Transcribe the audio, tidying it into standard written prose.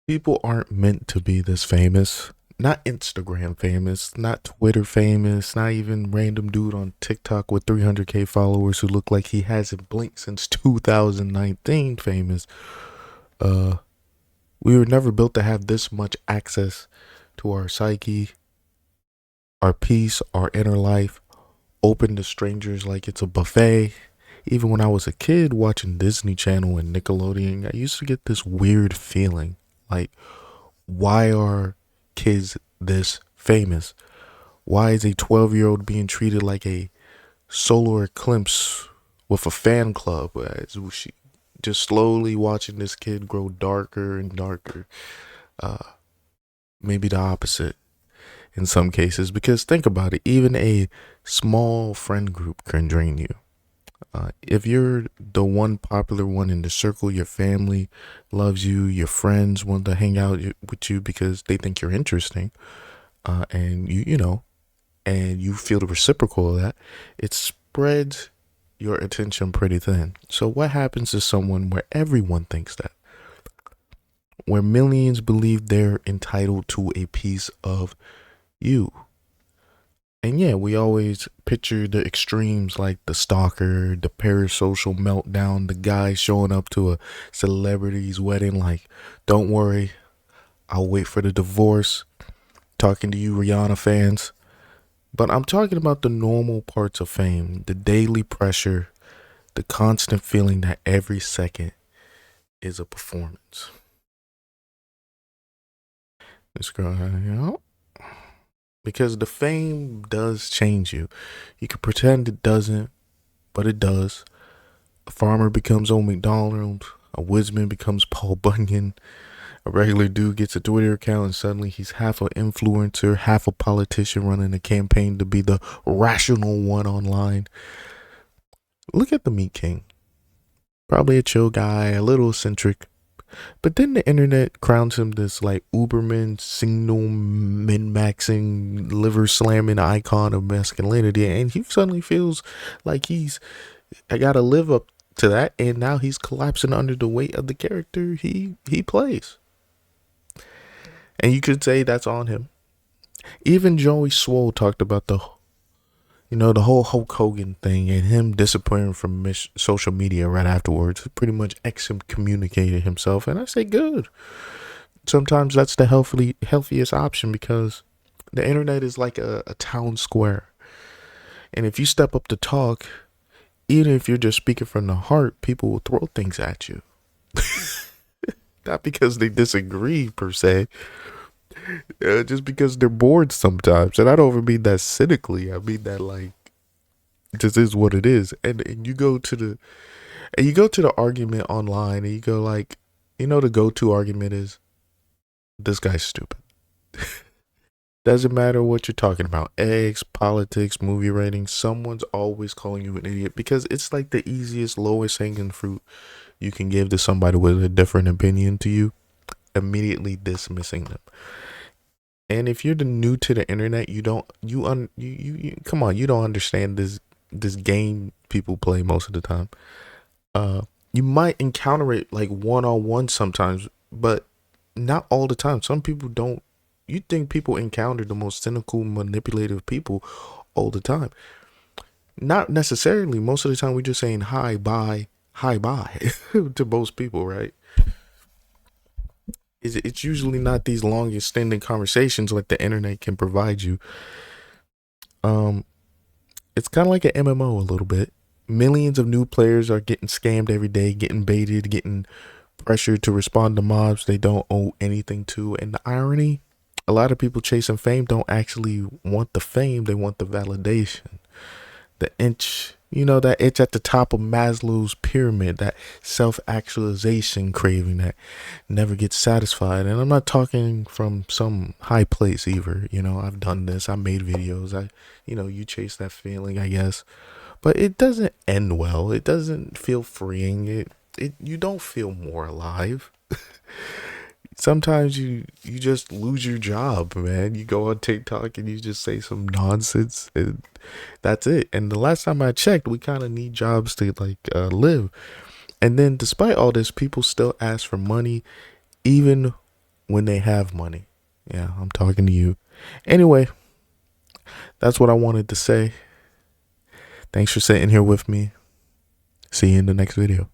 People aren't meant to be this famous. Not Instagram famous, not Twitter famous, not even random dude on TikTok with 300K followers who look like he hasn't blinked since 2019 famous. Uh, we were never built to have this much access to our psyche, our peace, our inner life, open to strangers like it's a buffet. Even when I was a kid watching Disney Channel and Nickelodeon, I used to get this weird feeling like, why are kids this famous? Why is a 12-year-old being treated like a solar eclipse with a fan club? Just slowly watching this kid grow darker and darker. Uh, Maybe the opposite in some cases, because think about it, even a small friend group can drain you. If you're the one popular one in the circle, your family loves you, your friends want to hang out with you because they think you're interesting, and and you feel the reciprocal of that, it spreads your attention pretty thin. So what happens to someone where everyone thinks that, where millions believe they're entitled to a piece of you? And yeah, we always picture the extremes like the stalker, the parasocial meltdown, the guy showing up to a celebrity's wedding like, don't worry, I'll wait for the divorce. Talking to you, Rihanna fans. But I'm talking about the normal parts of fame, the daily pressure, the constant feeling that every second is a performance. This girl, because the fame does change you. You can pretend it doesn't, but it does. A farmer becomes Old McDonald. A woodsman becomes Paul Bunyan. A regular dude gets a Twitter account and suddenly he's half an influencer, half a politician running a campaign to be the rational one online. Look at the Meat King. Probably a chill guy, a little eccentric. But then the internet crowns him this like Uberman, signal min maxing, liver slamming icon of masculinity, and he suddenly feels like I gotta live up to that, and now he's collapsing under the weight of the character he plays. And you could say that's on him. Even Joey Swole talked about the whole Hulk Hogan thing and him disappearing from social media right afterwards. Pretty much excommunicated himself, and I say good. Sometimes that's the healthiest option because the internet is like a town square, and if you step up to talk, even if you're just speaking from the heart, people will throw things at you. Not because they disagree per se, just because they're bored sometimes. And I don't even mean that cynically. I mean that like this is what it is. And you go to the argument online and you go like, the go-to argument is this guy's stupid. Doesn't matter what you're talking about, eggs, politics, movie ratings, someone's always calling you an idiot because it's like the easiest, lowest hanging fruit you can give to somebody with a different opinion to you, immediately dismissing them. And if you're the new to the internet, you don't you come on, you don't understand this game people play most of the time. Uh you might encounter it like one on one sometimes, but not all the time. Some people don't. You think people encounter the most cynical, manipulative people all the time. Not necessarily. Most of the time we're just saying hi bye to most people, right? It's usually not these long extended conversations like the internet can provide you. Um, it's kind of like an MMO a little bit. Millions of new players are getting scammed every day, getting baited, getting pressured to respond to mobs they don't owe anything to. And the irony, a lot of people chasing fame don't actually want the fame, they want the validation. The inch, that itch at the top of Maslow's pyramid, that self actualization craving that never gets satisfied. And I'm not talking from some high place either. I've done this, I made videos, you chase that feeling, I guess. But it doesn't end well, it doesn't feel freeing, you don't feel more alive. Sometimes you just lose your job, man. You go on TikTok and you just say some nonsense and that's it. And the last time I checked, we kind of need jobs to like live. And then despite all this, people still ask for money even when they have money. Yeah, I'm talking to you. Anyway, that's what I wanted to say. Thanks for sitting here with me. See you in the next video.